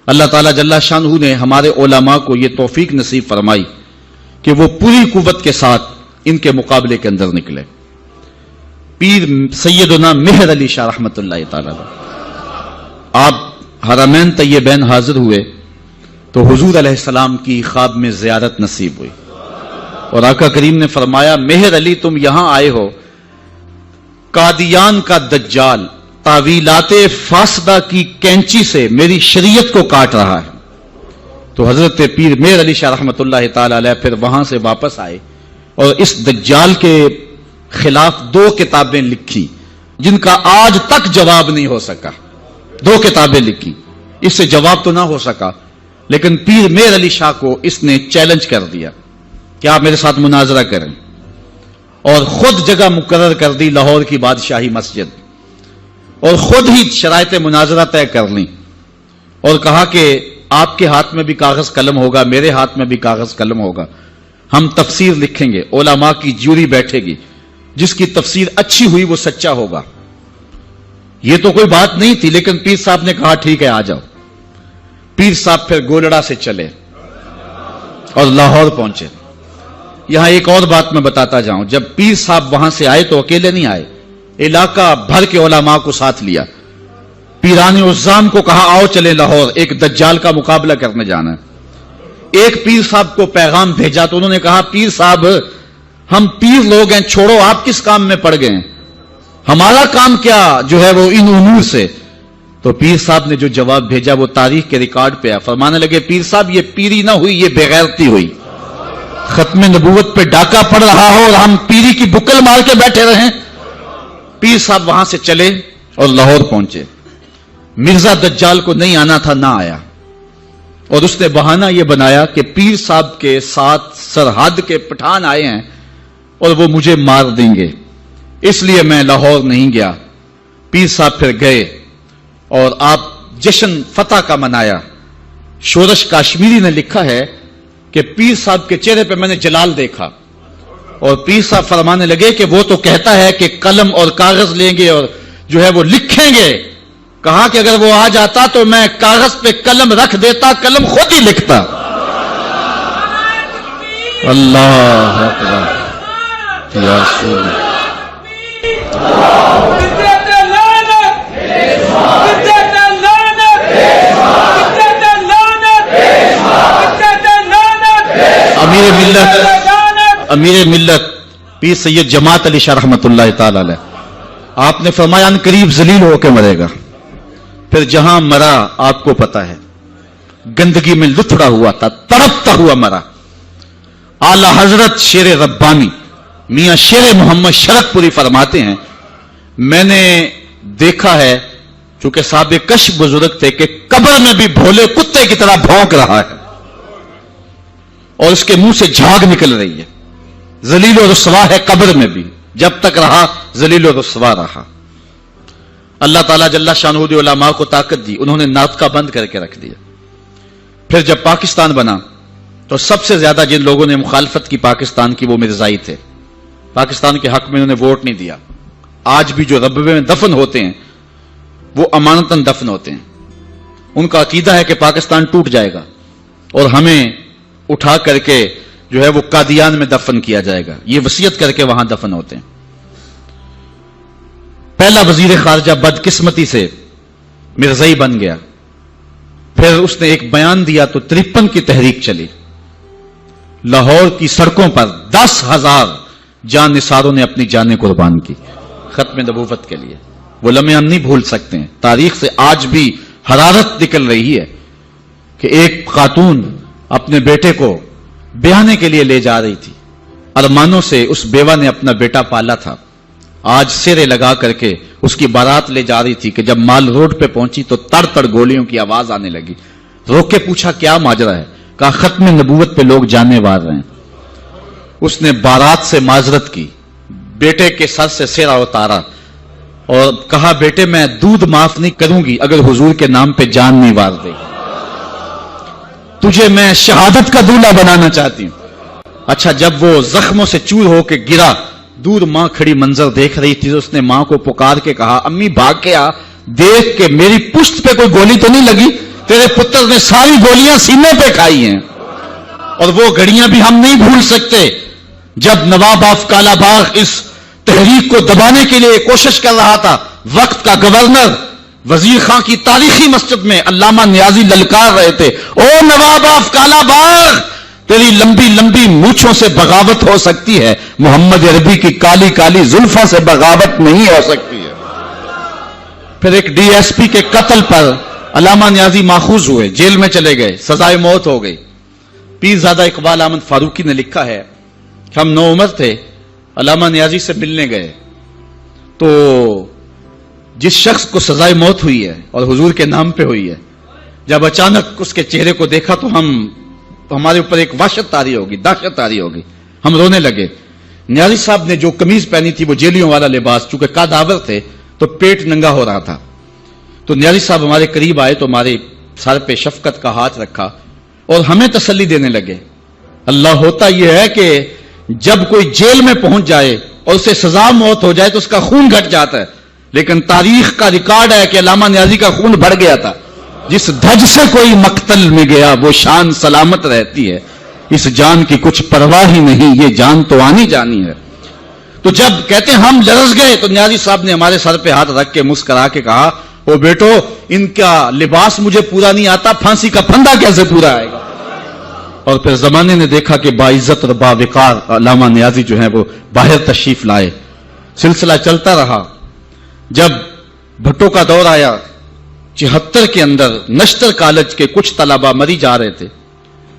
اللہ تعالیٰ جل شانہ نے ہمارے علماء کو یہ توفیق نصیب فرمائی کہ وہ پوری قوت کے ساتھ ان کے مقابلے کے اندر نکلے. پیر سیدنا مہر علی شاہ رحمت اللہ تعالیٰ آپ حرمین طیبین حاضر ہوئے تو حضور علیہ السلام کی خواب میں زیارت نصیب ہوئی اور آقا کریم نے فرمایا مہر علی تم یہاں آئے ہو، قادیان کا دجال تعویلات فاسدہ کی کینچی سے میری شریعت کو کاٹ رہا ہے. تو حضرت پیر مہر علی شاہ رحمت اللہ تعالی علیہ پھر وہاں سے واپس آئے اور اس دجال کے خلاف 2 کتابیں لکھی جن کا آج تک جواب نہیں ہو سکا. 2 کتابیں لکھی، اس سے جواب تو نہ ہو سکا، لیکن پیر مہر علی شاہ کو اس نے چیلنج کر دیا کہ آپ میرے ساتھ مناظرہ کریں، اور خود جگہ مقرر کر دی لاہور کی بادشاہی مسجد، اور خود ہی شرائط مناظرہ طے کر لیں اور کہا کہ آپ کے ہاتھ میں بھی کاغذ قلم ہوگا، میرے ہاتھ میں بھی کاغذ قلم ہوگا، ہم تفسیر لکھیں گے، علماء کی جوری بیٹھے گی، جس کی تفسیر اچھی ہوئی وہ سچا ہوگا. یہ تو کوئی بات نہیں تھی، لیکن پیر صاحب نے کہا ٹھیک ہے آ جاؤ. پیر صاحب پھر گولڑا سے چلے اور لاہور پہنچے. یہاں ایک اور بات میں بتاتا جاؤں، جب پیر صاحب وہاں سے آئے تو اکیلے نہیں آئے، علاقہ بھر کے علماء کو ساتھ لیا. پیران عزام کو کہا آؤ چلے لاہور، ایک دجال کا مقابلہ کرنے جانا ہے. ایک پیر صاحب کو پیغام بھیجا تو انہوں نے کہا پیر صاحب ہم پیر لوگ ہیں، چھوڑو آپ کس کام میں پڑ گئے ہیں، ہمارا کام کیا جو ہے وہ ان امور سے. تو پیر صاحب نے جو جواب بھیجا وہ تاریخ کے ریکارڈ پہ ہے. فرمانے لگے پیر صاحب یہ پیری نہ ہوئی، یہ بغیرتی ہوئی. ختم نبوت پہ ڈاکہ پڑ رہا ہو اور ہم پیری کی بکل مار کے بیٹھے رہیں. پیر صاحب وہاں سے چلے اور لاہور پہنچے. مرزا دجال کو نہیں آنا تھا، نہ آیا، اور اس نے بہانہ یہ بنایا کہ پیر صاحب کے ساتھ سرحد کے پٹھان آئے ہیں اور وہ مجھے مار دیں گے، اس لیے میں لاہور نہیں گیا. پیر صاحب پھر گئے اور آپ جشن فتح کا منایا. شورش کاشمیری نے لکھا ہے کہ پیر صاحب کے چہرے پہ میں نے جلال دیکھا، اور پیر صاحب فرمانے لگے کہ وہ تو کہتا ہے کہ قلم اور کاغذ لیں گے اور جو ہے وہ لکھیں گے. کہا کہ اگر وہ آ جاتا تو میں کاغذ پہ قلم رکھ دیتا، قلم خود ہی لکھتا. اللہ اکبر یا رسول اللہ. امیر ملت پیر سید جماعت علی شاہ رحمت اللہ تعالی علیہ آپ نے فرمایا ان قریب ذلیل ہو کے مرے گا. پھر جہاں مرا آپ کو پتا ہے، گندگی میں لتھڑا ہوا تھا، تڑپتا ہوا مرا. اعلی حضرت شیر ربانی میاں شیر محمد شرک پوری فرماتے ہیں میں نے دیکھا ہے، چونکہ صاحب کش بزرگ تھے، کہ قبر میں بھی بھولے کتے کی طرح بھونک رہا ہے اور اس کے منہ سے جھاگ نکل رہی ہے. ذلیل و رسوا ہے قبر میں بھی، جب تک رہا ذلیل و رسوا رہا. اللہ تعالیٰ جل شانہ نے علماء کو طاقت دی، انہوں نے ناطقہ بند کر کے رکھ دیا. پھر جب پاکستان بنا تو سب سے زیادہ جن لوگوں نے مخالفت کی پاکستان کی وہ مرزائی تھے. پاکستان کے حق میں انہوں نے ووٹ نہیں دیا. آج بھی جو ربوے میں دفن ہوتے ہیں وہ امانتاً دفن ہوتے ہیں. ان کا عقیدہ ہے کہ پاکستان ٹوٹ جائے گا اور ہمیں اٹھا کر کے جو ہے وہ قادیان میں دفن کیا جائے گا. یہ وصیت کر کے وہاں دفن ہوتے ہیں. پہلا وزیر خارجہ بدقسمتی سے مرزائی بن گیا. پھر اس نے ایک بیان دیا تو 53 کی تحریک چلی. لاہور کی سڑکوں پر 10,000 جان نثاروں نے اپنی جانیں قربان کی ختم نبوت کے لیے. وہ لمحے ہم نہیں بھول سکتے ہیں. تاریخ سے آج بھی حرارت نکل رہی ہے کہ ایک خاتون اپنے بیٹے کو بیانے کے لیے لے جا رہی تھی. ارمانوں سے اس بیوہ نے اپنا بیٹا پالا تھا. آج سیرے لگا کر کے اس کی بارات لے جا رہی تھی کہ جب مال روڈ پہ پہنچی تو تڑ تڑ گولیوں کی آواز آنے لگی. روک کے پوچھا کیا ماجرا ہے؟ کہا ختم نبوت پہ لوگ جانے وار رہے ہیں. اس نے بارات سے معذرت کی، بیٹے کے سر سے سیرا اتارا اور کہا بیٹے میں دودھ معاف نہیں کروں گی اگر حضور کے نام پہ جان نہیں وار دے. تجھے میں شہادت کا دولہا بنانا چاہتی ہوں. اچھا جب وہ زخموں سے چور ہو کے گرا، دور ماں کھڑی منظر دیکھ رہی تھی. اس نے ماں کو پکار کے کہا امی بھاگ کے آ، دیکھ کہ میری پشت پہ کوئی گولی تو نہیں لگی. تیرے پتر نے ساری گولیاں سینے پہ کھائی ہیں، اور وہ گھڑیاں بھی ہم نہیں بھول سکتے جب نواب آف کالا باغ اس تحریک کو دبانے کے لیے کوشش کر رہا تھا۔ وقت کا گورنر وزیر خان کی تاریخی مسجد میں علامہ نیازی للکار رہے تھے، او نواب آف کالا باغ، تیری لمبی لمبی مونچھوں سے بغاوت ہو سکتی ہے، محمد عربی کی کالی کالی زلفوں سے بغاوت نہیں ہو سکتی ہے۔ پھر ایک ڈی ایس پی کے قتل پر علامہ نیازی ماخوذ ہوئے، جیل میں چلے گئے، سزائے موت ہو گئی۔ پیرزادہ اقبال احمد فاروقی نے لکھا ہے کہ ہم نوعمر تھے، علامہ نیازی سے ملنے گئے، تو جس شخص کو سزائے موت ہوئی ہے اور حضور کے نام پہ ہوئی ہے، جب اچانک اس کے چہرے کو دیکھا تو ہمارے اوپر ایک وحشت طاری ہوگی، دہشت طاری ہوگی، ہم رونے لگے۔ نیازی صاحب نے جو قمیض پہنی تھی وہ جیلیوں والا لباس، چونکہ قادآور تھے تو پیٹ ننگا ہو رہا تھا، تو نیازی صاحب ہمارے قریب آئے تو ہمارے سر پہ شفقت کا ہاتھ رکھا اور ہمیں تسلی دینے لگے۔ اللہ ہوتا یہ ہے کہ جب کوئی جیل میں پہنچ جائے اور اسے سزا موت ہو جائے تو اس کا خون گھٹ جاتا ہے، لیکن تاریخ کا ریکارڈ ہے کہ علامہ نیازی کا خون بڑھ گیا تھا۔ جس دھج سے کوئی مقتل میں گیا وہ شان سلامت رہتی ہے، اس جان کی کچھ پرواہ ہی نہیں، یہ جان تو آنی جانی ہے۔ تو جب کہتے ہیں ہم لرز گئے تو نیازی صاحب نے ہمارے سر پہ ہاتھ رکھ کے مسکرا کے کہا، او بیٹو ان کا لباس مجھے پورا نہیں آتا، پھانسی کا پھندا کیسے پورا آئے گا؟ اور پھر زمانے نے دیکھا کہ باعزت اور باوقار علامہ نیازی جو ہیں وہ باہر تشریف لائے، سلسلہ چلتا رہا۔ جب بھٹو کا دور آیا 74 کے اندر نشتر کالج کے کچھ طلبہ مری جا رہے تھے،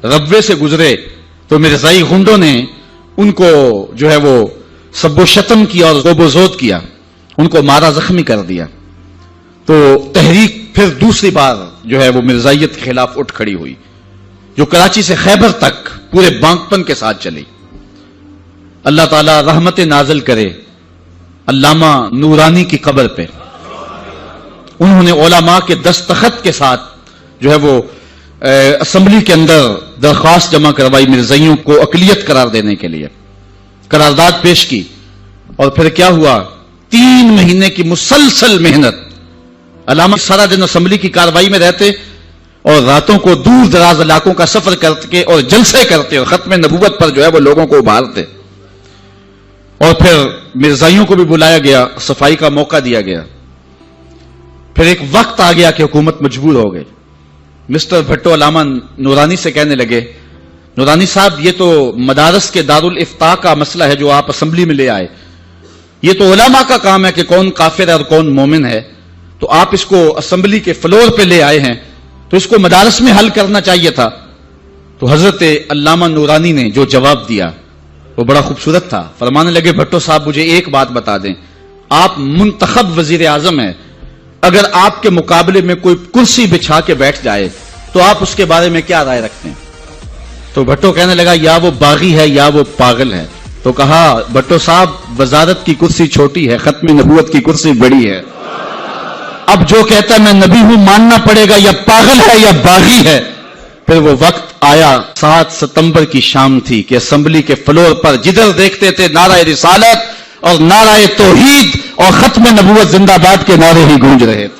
ربوے سے گزرے تو مرزائی غنڈوں نے ان کو جو ہے وہ سب و شتم کیا اور غوب و زود کیا، ان کو مارا زخمی کر دیا۔ تو تحریک پھر دوسری بار جو ہے وہ مرزائیت کے خلاف اٹھ کھڑی ہوئی، جو کراچی سے خیبر تک پورے بانکپن کے ساتھ چلی۔ اللہ تعالیٰ رحمت نازل کرے علامہ نورانی کی قبر پہ، انہوں نے علماء کے دستخط کے ساتھ جو ہے وہ اسمبلی کے اندر درخواست جمع کروائی مرزائیوں کو اقلیت قرار دینے کے لیے، قرارداد پیش کی، اور پھر کیا ہوا، 3 مہینے کی مسلسل محنت، علامہ سارا دن اسمبلی کی کارروائی میں رہتے اور راتوں کو دور دراز علاقوں کا سفر کرتے اور جلسے کرتے اور ختم نبوت پر جو ہے وہ لوگوں کو ابھارتے، اور پھر مرزائیوں کو بھی بلایا گیا، صفائی کا موقع دیا گیا۔ پھر ایک وقت آ گیا کہ حکومت مجبور ہو گئی۔ مسٹر بھٹو علامہ نورانی سے کہنے لگے، نورانی صاحب یہ تو مدارس کے دارالافتاء کا مسئلہ ہے جو آپ اسمبلی میں لے آئے، یہ تو علماء کا کام ہے کہ کون کافر ہے اور کون مومن ہے، تو آپ اس کو اسمبلی کے فلور پہ لے آئے ہیں تو اس کو مدارس میں حل کرنا چاہیے تھا۔ تو حضرت علامہ نورانی نے جو جواب دیا وہ بڑا خوبصورت تھا، فرمانے لگے، بھٹو صاحب مجھے ایک بات بتا دیں، آپ منتخب وزیر اعظم ہیں، اگر آپ کے مقابلے میں کوئی کرسی بچھا کے بیٹھ جائے تو آپ اس کے بارے میں کیا رائے رکھتے ہیں؟ تو بھٹو کہنے لگا، یا وہ باغی ہے یا وہ پاگل ہے۔ تو کہا، بھٹو صاحب وزارت کی کرسی چھوٹی ہے، ختم نبوت کی کرسی بڑی ہے، اب جو کہتا ہے میں نبی ہوں ماننا پڑے گا، یا پاگل ہے یا باغی ہے۔ پھر وہ وقت آیا، 7 ستمبر کی شام تھی کہ اسمبلی کے فلور پر جدھر دیکھتے تھے نعرہ رسالت اور نعرہ توحید اور ختم نبوت زندہ باد کے نعرے ہی گونج رہے تھے۔